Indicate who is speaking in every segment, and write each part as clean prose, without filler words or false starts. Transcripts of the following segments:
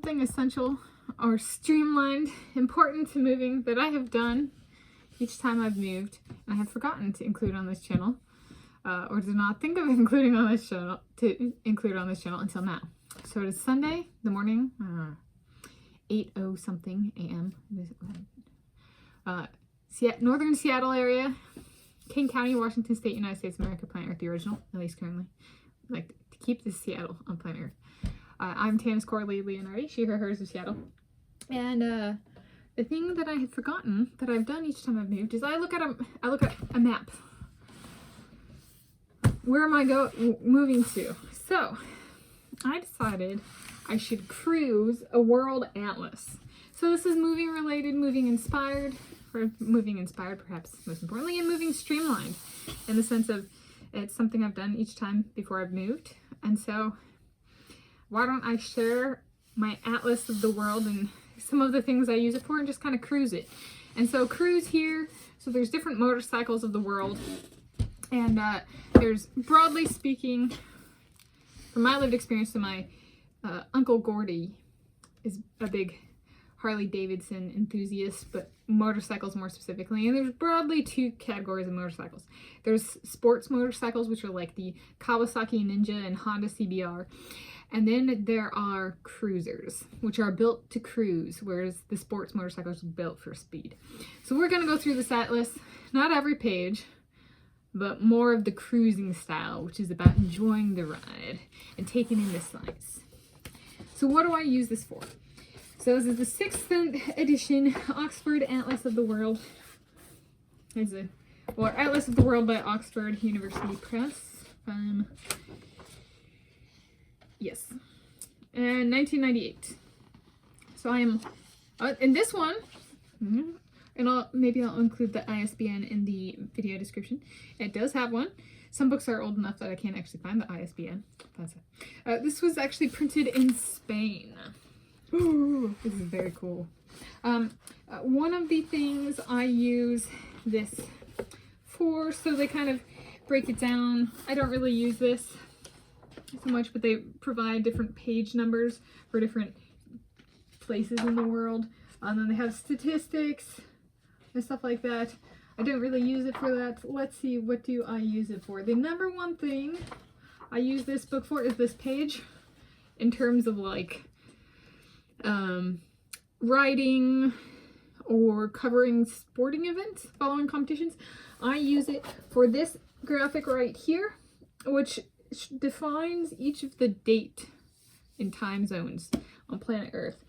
Speaker 1: something essential or streamlined, important to moving that I have done each time I've moved, and I have forgotten to include on this channel, or did not think of including on this channel until now. So it is Sunday, the morning, 8:00 something a.m. Northern Seattle area, King County, Washington State, United States of America, planet Earth, the original, at least currently. Like to keep this Seattle on planet Earth. I'm Tanis Coralee Leonhardi, she, her, hers of Seattle. And the thing that I had forgotten that I've done each time I've moved is I look at a map. Where am I moving to? So I decided I should cruise a world atlas. So this is moving related, moving inspired, or moving inspired perhaps most importantly, and moving streamlined in the sense of it's something I've done each time before I've moved. And so why don't I share my atlas of the world and some of the things I use it for and just kind of cruise it. And so cruise here, so there's different motorcycles of the world. And there's, broadly speaking, from my lived experience, to my Uncle Gordy is a big Harley Davidson enthusiast, but motorcycles more specifically. And there's broadly two categories of motorcycles. There's sports motorcycles, which are like the Kawasaki Ninja and Honda CBR. And then there are cruisers, which are built to cruise, whereas the sports motorcycles are built for speed. So we're going to go through this atlas, not every page, but more of the cruising style, which is about enjoying the ride and taking in the sights. So what do I use this for? So this is the 6th edition Oxford Atlas of the World. It's Atlas of the World by Oxford University Press. Yes, and 1998. So I am in this one, and maybe I'll include the ISBN in the video description. It does have one. Some books are old enough that I can't actually find the ISBN. That's it. This was actually printed in Spain. Ooh, this is very cool. One of the things I use this for, so they kind of break it down. I don't really use this so much, but they provide different page numbers for different places in the world. And then they have statistics and stuff like that. I don't really use it for that. Let's see, what do I use it for? The number one thing I use this book for is this page, in terms of like writing or covering sporting events, following competitions. I use it for this graphic right here, which defines each of the date and time zones on planet Earth.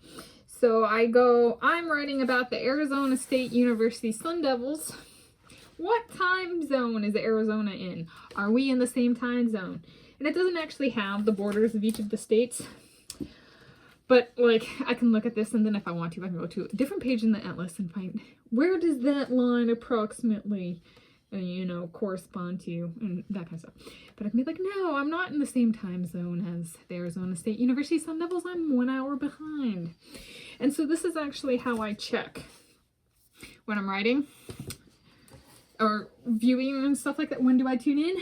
Speaker 1: So I'm writing about the Arizona State University Sun Devils. What time zone is Arizona in? Are we in the same time zone? And it doesn't actually have the borders of each of the states, but like I can look at this, and then if I want to, I can go to a different page in the atlas and find where does that line approximately correspond to, and that kind of stuff. But I can be like, no, I'm not in the same time zone as the Arizona State University Sun Devils. I'm 1 hour behind. And so this is actually how I check when I'm writing or viewing and stuff like that. When do I tune in?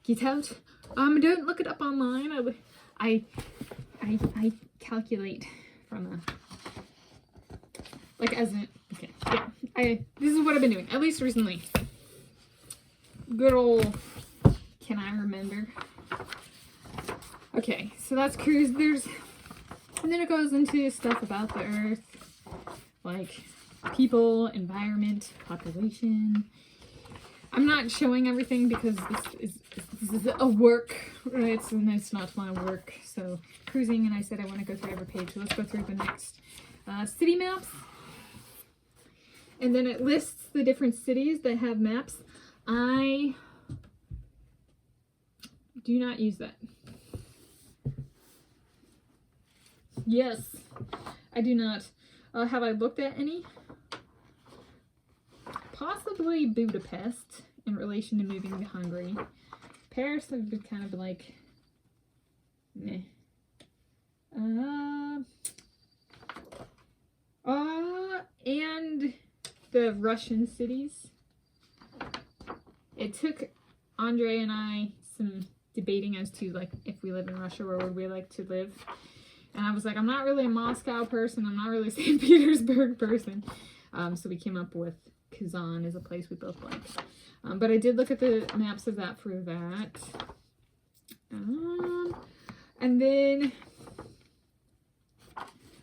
Speaker 1: Get out. Don't look it up online. I calculate from this is what I've been doing, at least recently. Good old, can I remember? Okay, so that's cruise. And then it goes into stuff about the Earth, like people, environment, population. I'm not showing everything because this is a work, right? And it's not my work. So cruising, and I said I want to go through every page. So let's go through the next city maps. And then it lists the different cities that have maps. I do not use that. Yes, I do not. Have I looked at any? Possibly Budapest in relation to moving to Hungary. Paris have been kind of like, meh. And the Russian cities. It took Andre and I some debating as to like if we live in Russia, where would we like to live? And I was like, I'm not really a Moscow person. I'm not really a St. Petersburg person. So we came up with Kazan as a place we both like. But I did look at the maps of that for that. And then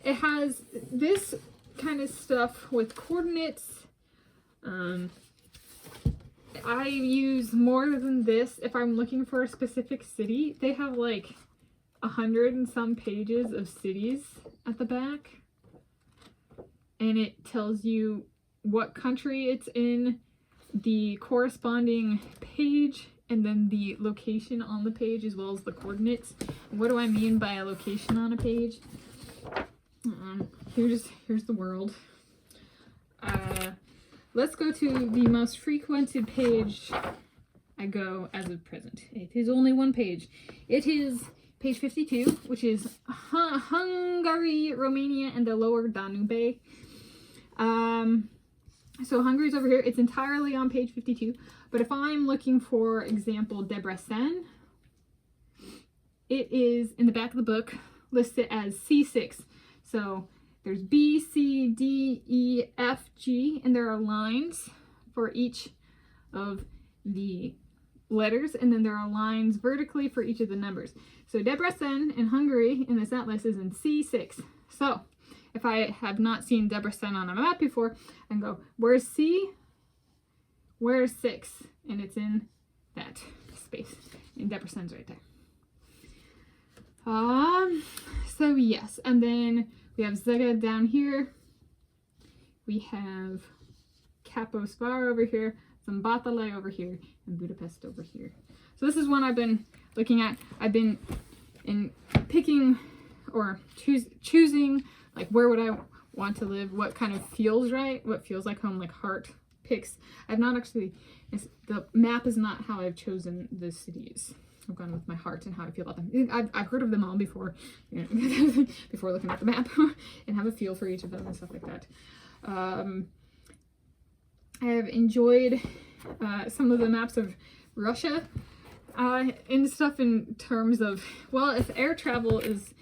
Speaker 1: it has this kind of stuff with coordinates. I use more than this if I'm looking for a specific city. They have like 100 and some pages of cities at the back. And it tells you what country it's in, the corresponding page, and then the location on the page as well as the coordinates. What do I mean by a location on a page? Here's the world. Let's go to the most frequented page I go as of present. It is only one page. It is page 52, which is Hungary, Romania, and the Lower Danube. So Hungary's over here. It's entirely on page 52. But if I'm looking for example Debrecen, it is in the back of the book listed as C6. So there's B, C, D, E, F, G, and there are lines for each of the letters, and then there are lines vertically for each of the numbers. So Debrecen in Hungary in this atlas is in C6. So if I have not seen Debrecen on a map before, I can go, where's C? Where's 6? And it's in that space. And Debrecen's right there. So yes, and then we have Zega down here. We have Kaposvar over here, Szombathely over here, and Budapest over here. So this is one I've been looking at. I've been picking or choosing like where would I want to live, what kind of feels right, what feels like home, like heart picks. I've not actually, the map is not how I've chosen the cities. I've gone with my heart and how I feel about them. I've heard of them all before, you know, before looking at the map and have a feel for each of them and stuff like that. I have enjoyed some of the maps of Russia and stuff in terms of, well, if air travel has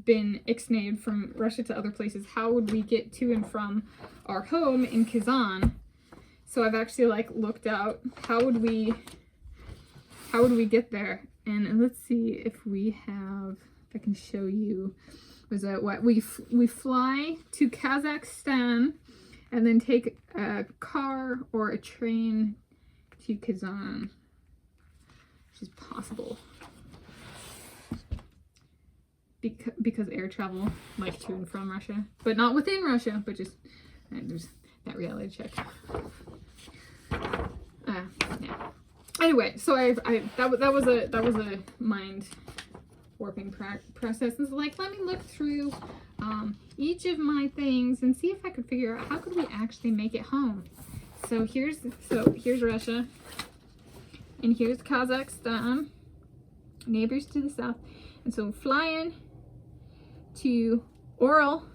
Speaker 1: been ixnayed from Russia to other places, how would we get to and from our home in Kazan? So I've actually like looked out how would we get there. And let's see if we have, if I can show you, was that what we fly to Kazakhstan and then take a car or a train to Kazan, which is possible because air travel like to and from Russia, but not within Russia, but just there's that reality check. Yeah. Anyway, so that was a mind warping process. And so like, let me look through each of my things and see if I could figure out how could we actually make it home. So here's Russia, and here's Kazakhstan, neighbors to the south. And so flying to Oral,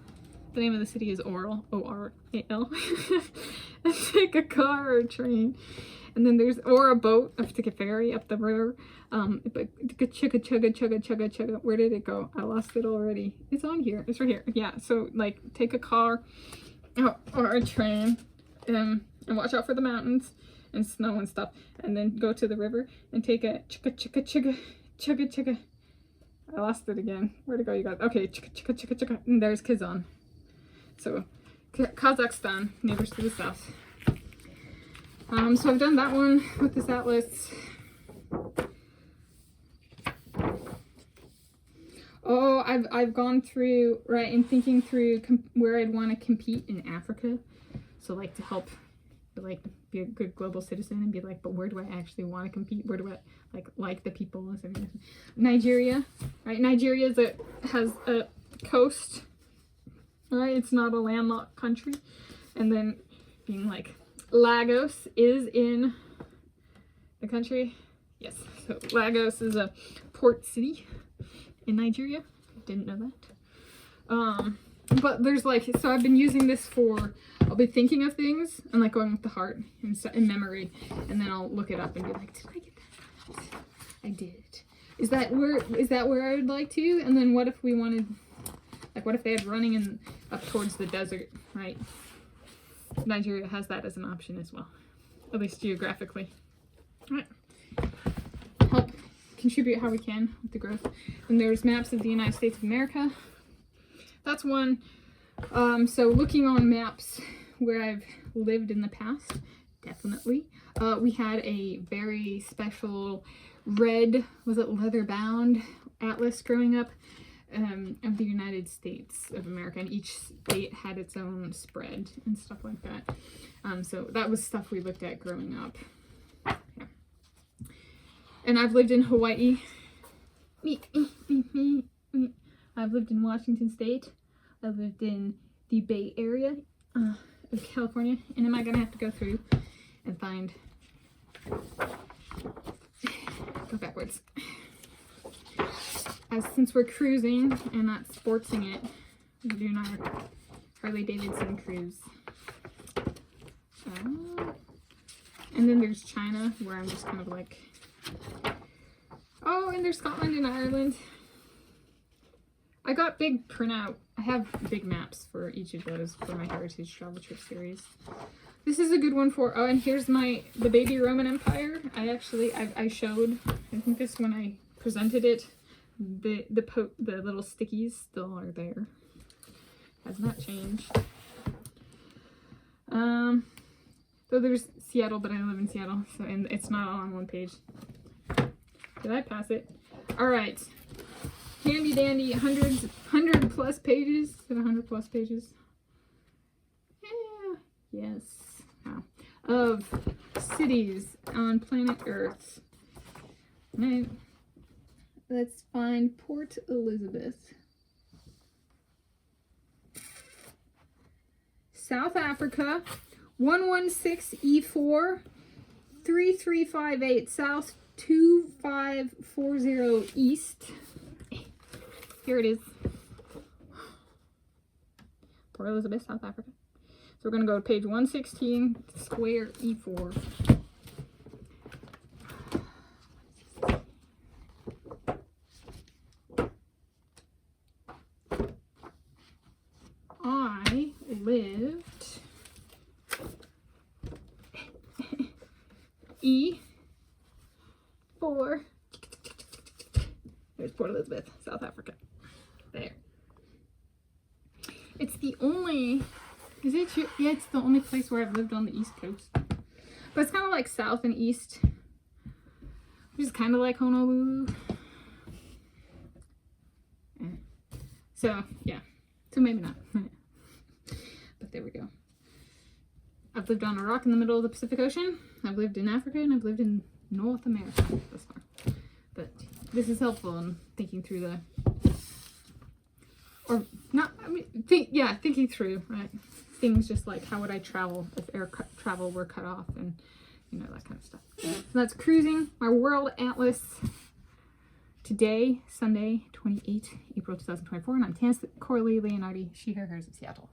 Speaker 1: the name of the city is Oral, O-R-A-L, and take a car or a train. And then or a boat, I have to take a ferry up the river. But chugga. Where did it go? I lost it already. It's on here. It's right here. Yeah, so like take a car or a train and watch out for the mountains and snow and stuff. And then go to the river and take a chugga. I lost it again. Where'd it go, you guys? Okay, chugga. And there's Kazan. So Kazakhstan, neighbors to the south. So I've done that one with this atlas. Oh, I've gone through, right, and thinking through where I'd want to compete in Africa. So like to help, like be a good global citizen and be like, but where do I actually want to compete? Where do I like the people? Nigeria, right? Nigeria has a coast, right? It's not a landlocked country. And then being like, Lagos is in the country. Yes, so Lagos is a port city in Nigeria. Didn't know that. But there's like, so I've been using this for, I'll be thinking of things and like going with the heart and memory, and then I'll look it up and be like, did I get that? I did. Is that where I would like to? And then what if we wanted Like, what if they had running up towards the desert, right? Nigeria has that as an option as well, at least geographically. All right. Help contribute how we can with the growth. And there's maps of the United States of America. That's one. So looking on maps where I've lived in the past, definitely. We had a very special red, was it leather bound atlas growing up of the United States of America, and each state had its own spread and stuff like that. So that was stuff we looked at growing up. Yeah. And I've lived in Hawaii. I've lived in Washington State. I've lived in the Bay Area of California. And am I going to have to go through and find... Go backwards. Since we're cruising and not sportsing it, we're doing our Harley Davidson cruise. And then there's China, where I'm just kind of like... Oh, and there's Scotland and Ireland. I got big printout. I have big maps for each of those for my Heritage Travel Trip series. This is a good one for... Oh, and here's the baby Roman Empire. I showed, I think this when I presented it, the little stickies still are there. Has not changed. So there's Seattle, but I live in Seattle, so and it's not all on one page. Did I pass it? All right. Handy dandy 100 plus pages. Is it 100 plus pages? Yeah. Yes. Wow. Of cities on planet Earth. Right. Let's find Port Elizabeth. South Africa. 116E4 3358 South 2540 East. Here it is. Port Elizabeth, South Africa. So we're going to go to page 116, square E4. I lived E4. There's Port Elizabeth, South Africa. There. It's the only, is it true? Yeah, it's the only place where I've lived on the East Coast. But it's kind of like south and east, which is kind of like Honolulu. So, yeah. So maybe not. But there we go. I've lived on a rock in the middle of the Pacific Ocean. I've lived in Africa, and I've lived in North America thus far. But this is helpful in thinking through the, or not, I mean, thinking through, right? Things just like, how would I travel if air travel were cut off, and, you know, that kind of stuff. So that's cruising, my World Atlas today, Sunday, 28 April 2024, and I'm Tanis Coralee Leonhardi, she, her, hers of Seattle.